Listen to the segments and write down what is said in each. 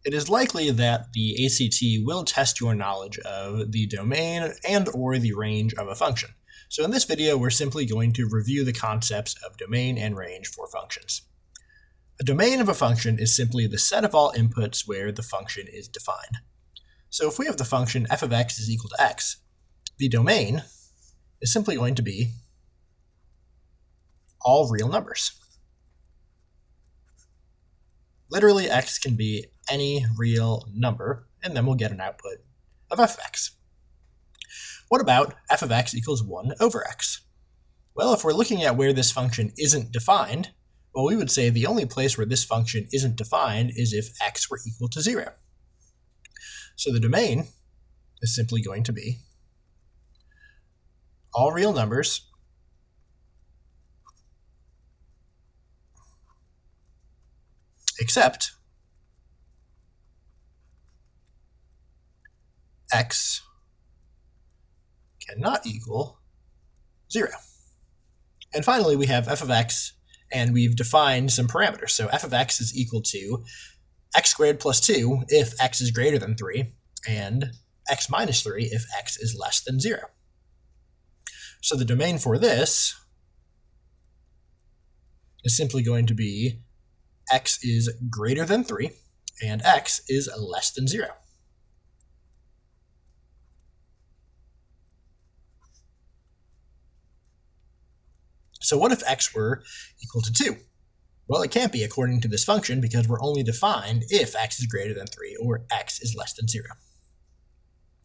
it is likely that the ACT will test your knowledge of the domain and or the range of a function. So in this video, we're simply going to review the concepts of domain and range for functions. A domain of a function is simply the set of all inputs where the function is defined. So if we have the function f of x is equal to x, the domain is simply going to be all real numbers. Literally, x can be any real number, and then we'll get an output of f of x. What about f of x equals 1 over x? Well, if we're looking at where this function isn't defined, well, we would say the only place where this function isn't defined is if x were equal to 0. So the domain is simply going to be all real numbers except x cannot equal 0. And finally, we have f of x, and we've defined some parameters. So f of x is equal to x squared plus 2 if x is greater than 3, and x minus 3 if x is less than 0. So the domain for this is simply going to be x is greater than 3, and x is less than 0. So what if x were equal to 2? Well, it can't be according to this function because we're only defined if x is greater than 3 or x is less than 0.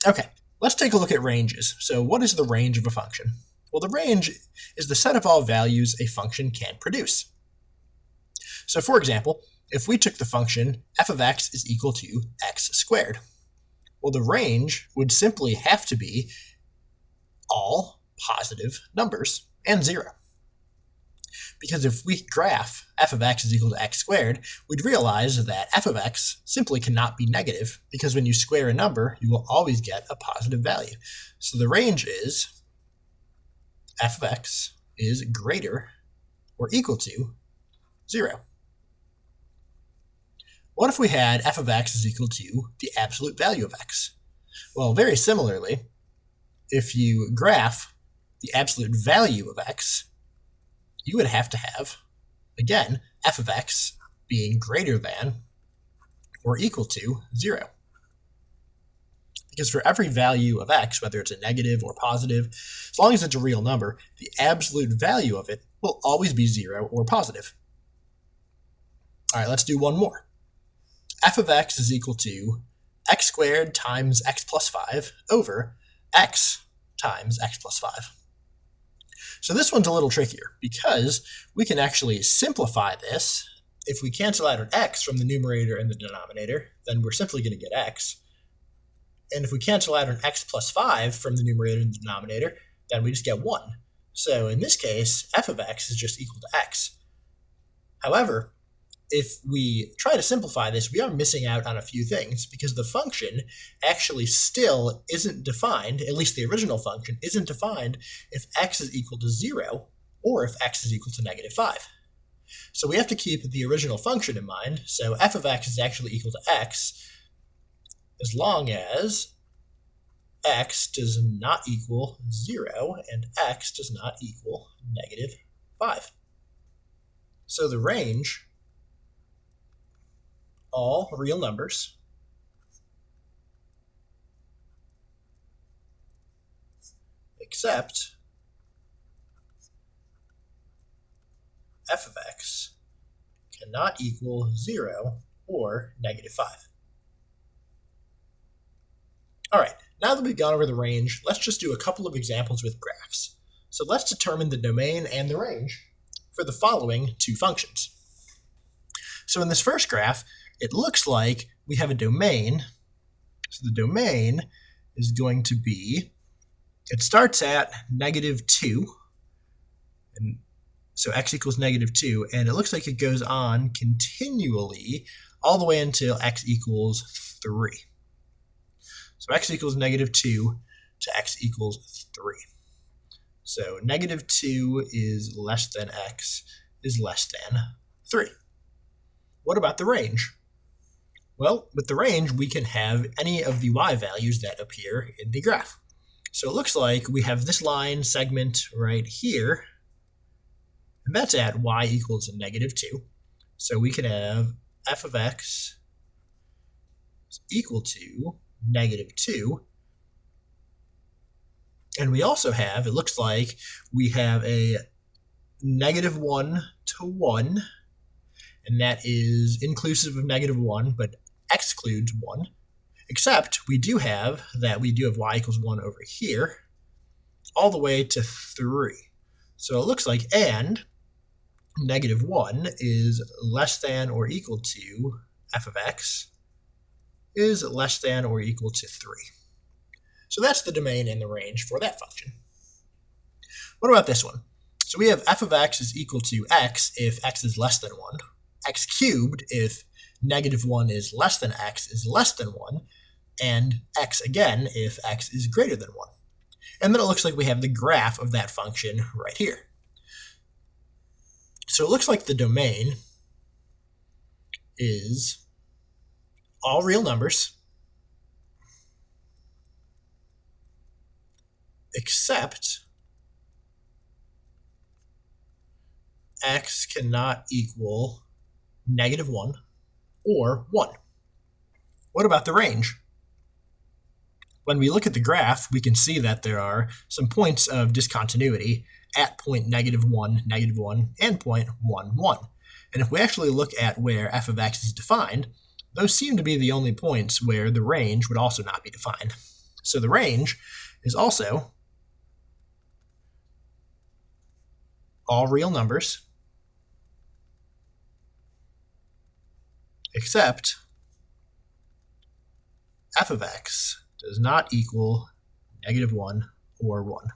Okay, let's take a look at ranges. So what is the range of a function? Well, the range is the set of all values a function can produce. So for example, if we took the function f of x is equal to x squared, well, the range would simply have to be all positive numbers and 0. Because if we graph f of x is equal to x squared, we'd realize that f of x simply cannot be negative, because when you square a number, you will always get a positive value. So the range is f of x is greater or equal to 0. What if we had f of x is equal to the absolute value of x? Well, very similarly, if you graph the absolute value of x, you would have to have, again, f of x being greater than or equal to 0. Because for every value of x, whether it's a negative or positive, as long as it's a real number, the absolute value of it will always be 0 or positive. All right, let's do one more. F of x is equal to x squared times x plus 5 over x times x plus 5. So this one's a little trickier because we can actually simplify this. If we cancel out an x from the numerator and the denominator, then we're simply going to get x. And if we cancel out an x plus 5 from the numerator and the denominator, then we just get 1. So in this case, f of x is just equal to x. However, if we try to simplify this, we are missing out on a few things because the function actually still isn't defined, at least the original function isn't defined if x is equal to 0 or if x is equal to negative 5. So we have to keep the original function in mind. So f of x is actually equal to x as long as x does not equal 0 and x does not equal negative 5. So the range, all real numbers except f of x cannot equal 0 or negative 5. All right, now that we've gone over the range, let's just do a couple of examples with graphs. So let's determine the domain and the range for the following two functions. So in this first graph, it looks like we have a domain. So the domain is going to be, it starts at negative 2, and so x equals negative 2, and it looks like it goes on continually all the way until x equals 3. So x equals negative 2 to x equals 3. So negative 2 is less than x is less than 3. What about the range? Well, with the range, we can have any of the y values that appear in the graph. So it looks like we have this line segment right here, and that's at y equals -2. So we can have f of x is equal to -2. And we also have, it looks like we have a -1 to 1, and that is inclusive of -1, but excludes 1. Except we do have y equals 1 over here, all the way to 3. So it looks like and -1 is less than or equal to f of x is less than or equal to 3. So that's the domain and the range for that function. What about this one? So we have f of x is equal to x if x is less than 1, x cubed if -1 is less than x is less than 1, and x again if x is greater than 1. And then it looks like we have the graph of that function right here. So it looks like the domain is all real numbers except x cannot equal -1 or 1. What about the range? When we look at the graph, we can see that there are some points of discontinuity at point -1, -1, and point 1, 1. And if we actually look at where f of x is defined, those seem to be the only points where the range would also not be defined. So the range is also all real numbers except f of x does not equal -1 or 1.